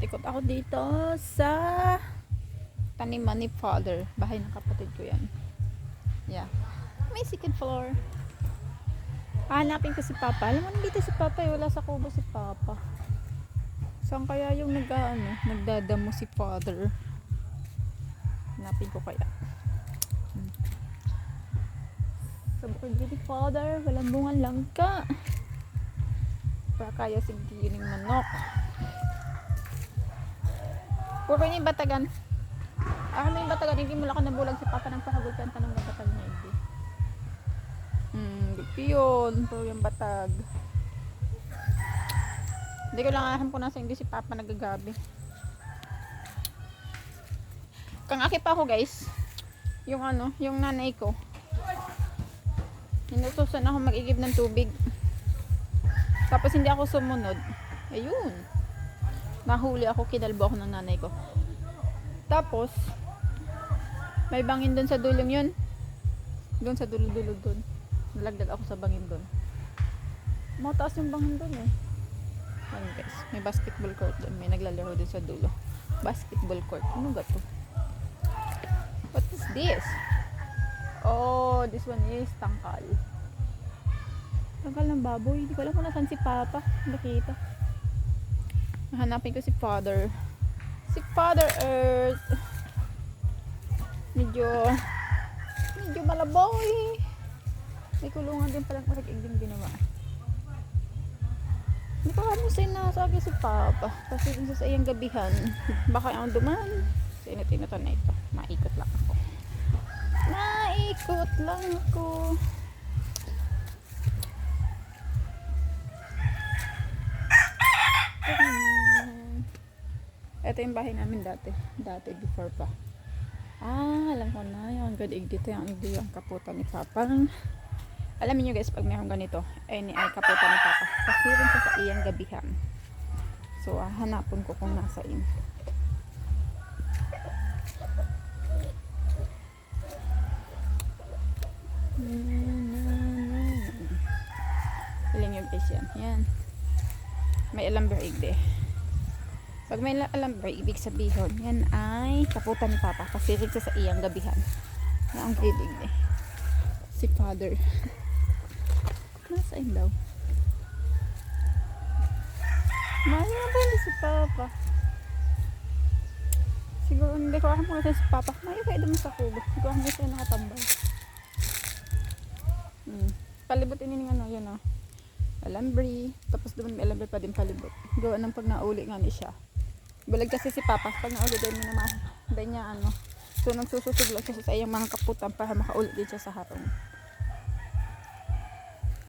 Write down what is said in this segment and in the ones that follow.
Ikot-ikot ako dito sa taniman ni father. Bahay ng kapatid ko yan. Yeah. May second floor. Hanapin ko si Papa. Alam mo, nandito si Papa. Wala sa kubo si Papa. Saan kaya yung nagdadamo si father? Hanapin ko kaya. Sa bukod ni father, walang bungang langka. Para kaya sigdiin yung manok. Puro yung batagan. Ano yung batagan? Hindi mo lang ka nabulag si Papa ng pahagod yan. Tanong ng batag niya. Hindi yun. Puro yung batag. Hindi ko lang aham kung nasa hindi si Papa nagagabi. Kang-aki pa ako guys. Yung yung nanay ko. Inutusan ako mag-igib ng tubig. Tapos hindi ako sumunod. Ayun. Nahuli ako, kinalbo ako ng nanay ko. Tapos, may bangin doon sa dulong yun. Doon sa dulo-dulo doon. Nalagdag ako sa bangin doon. Mataas yung bangin doon eh. Ayun guys, may basketball court doon. May naglalaro doon sa dulo. Basketball court. Ano ba to? What is this? Oh, this one is tangkal. Tangkal ng baboy. Hindi ko alam kung nasan si Papa. Nakita. Hanapin ko si Father. Si Father Earth. Medyo malaboy. May kulungan din palang marag-ig din ginawa. Hindi ko alam sa'yo na sabi si Papa. Kasi dun sa iyang gabihan. Baka ang duman. Sa inat-inatan na ito. Maikot lang ako. Maikot lang ako. Ito yung bahay namin dati before pa. Alam ko na yung gadig dito yung kaputan ni Papa. Alam niyo guys, pag mayroong ganito ay kaputan ni Papa kasi rin sa iyang gabihan. So hanapon ko kung nasa in. Ilan yung place yan? May alamber egg. Pag may alambre, ibig sabihin, yan ay kaputan ni Papa kasi rin sa iyang gabihan. Na ang kilig eh. Si Father. Nasaan daw? Mahal nga ba si Papa? Siguro hindi ko alam kung si Papa. Mahal kayo naman sa kubo. Hindi ko alam kung siya nakatambay. Palibutin yun yun alambre. Tapos doon may alambre pa din palibot. Gawa ng pag nauli nga ni siya. Balag kasi si Papa, pag nauli din niya so nagsususog lang siya sa iyang mga kaputan para makauli din siya sa harong.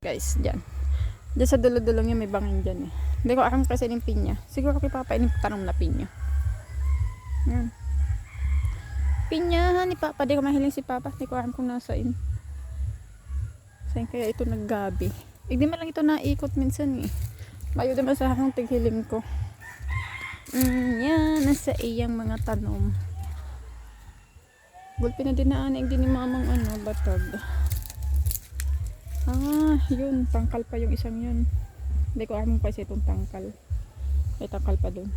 Guys, dyan sa dulo-dulo niya may bangin dyan eh. Hindi ko alam kasi yung pinya. Siguro kay Papa yung tanong na pinya. Yan. Pinya ni Papa, di ko mahiling si Papa. Hindi ko alam kung nasaan. Saan kaya ito naggabi? Hindi man lang ito naikot minsan eh. Mayo naman sa akong tighiling ko. Yan, nasa iyang mga tanom. Gulpi na dinaanig din ni mamang batag. Yun, tangkal pa yung isang yun. Hindi ko alam pa siya itong tangkal. May tangkal pa dun.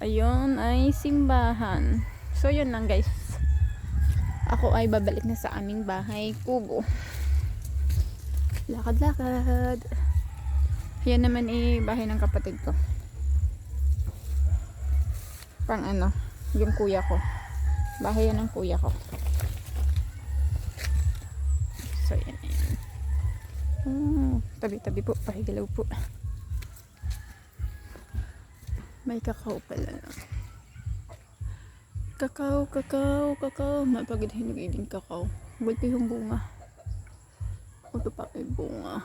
Ayun ay simbahan. So yun lang guys. Ako ay babalik na sa aming bahay kubo. Lakad-lakad. Yan naman bahay ng kapatid ko. Pang yung kuya ko. Bahay yan ng kuya ko. So yan. Tabi-tabi po, pahigilaw po. May kakao pala. Kakao. Mapagdahinog iling kakao. Bulpi yung bunga. Ito pa may bunga.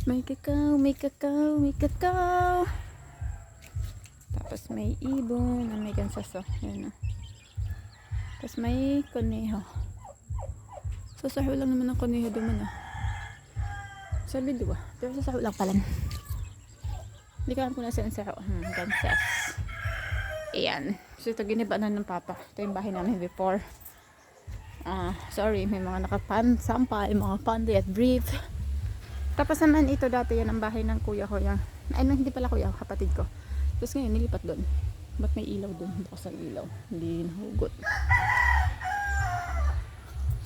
May kakao. Tapos may ibon na may gansaso. Yan Tapos may koneho. Sasaho lang naman ang koneho duman Sa lido Pero sasaho lang pala. Hindi ka alam kung nasa saho. Gansas. Ayan. So ito giniba na ng Papa. Ito yung bahay namin before. Sorry, may mga nakapansampal, mga panday at brief. Tapos naman ito dati yan ang bahay ng kuya ko yan. Ay, no, hindi pala kuya, kapatid ko. Tapos ngayon, nilipat doon. Ba't may ilaw doon? Bukas ang ilaw. Hindi nahugot.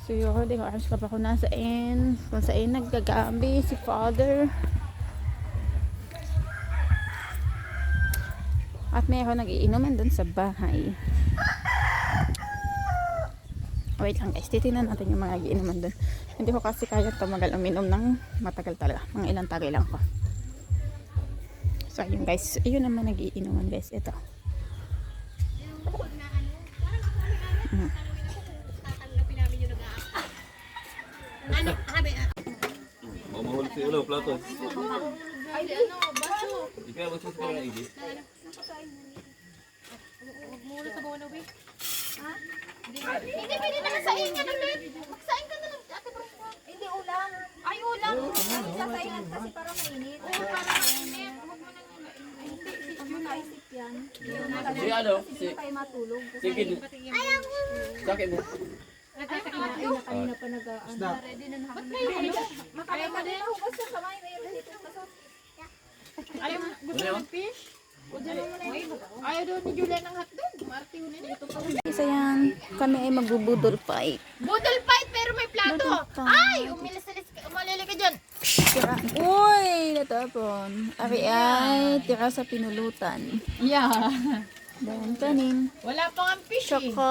So, yun, di ko alam pa ako nasaan. Kung saan naggagambi si father. At mayroon nag-iinuman doon sa bahay. Wait lang guys, titignan natin yung mga giinuman doon. Hindi ko kasi kaya tumagal uminom ng matagal talaga. Mga ilang tagay lang ko. So ayun guys, ayun naman nagiinuman guys. Ito. Mamahulog si ulo, plato. Ay, ano, baso. Ikaw, magsusuka na hindi. Mula sa bawa na, Ubi. Ha? Hindi, pwede naman saing ka na, Beb. Magsaing ka na lang, Ate Brenda. Hindi, ulam. Ay, ulam. Sasaingan kasi para mainit. Oo, para mainit. Huwag mo nang hindi. Yun naisip yan. Si ano? Si... Tayo matulog. Sige. Sakit mo. Kanina pa nag-aan. Ready na naman. Ba't kayo ano? Makaya mo din. Hugas sa kamay. Mayroon dito. Ayaw mo. Gusto mo fish? Ayaw daw ni Julia ng hotdog. Marty yun ito pa. Isa yan. Kami ay magbubudol fight. Budol fight pero may plato. Ay! Umalili ka dyan. Tira. Uy! Natapon. Ari ay tira sa pinulutan. Yeah. Dahil kanin. Wala pang ang fish eh. Tsaka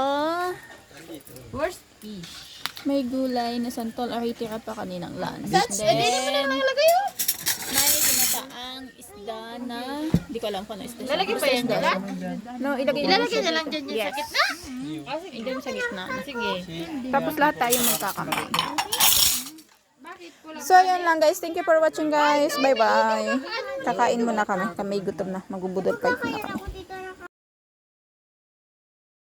Worst fish. may gulay na santol. Ari tira pa kaninang lunch. That's, eh, di naman na nakalagay yun. May ginataang isda na hindi ko alam kung ano isda. Lalagay pa yan dyan? No, ilagay Ilalagay na lang dyan sa Yes. gitna? Ilagay sa gitna. Sige. Tapos lahat tayo magkakambay. Bakit? Kulang. So, yun lang guys. Thank you for watching guys. Bye-bye. Kakain muna kami. Kami gutom na. Magbubudol fight na kami.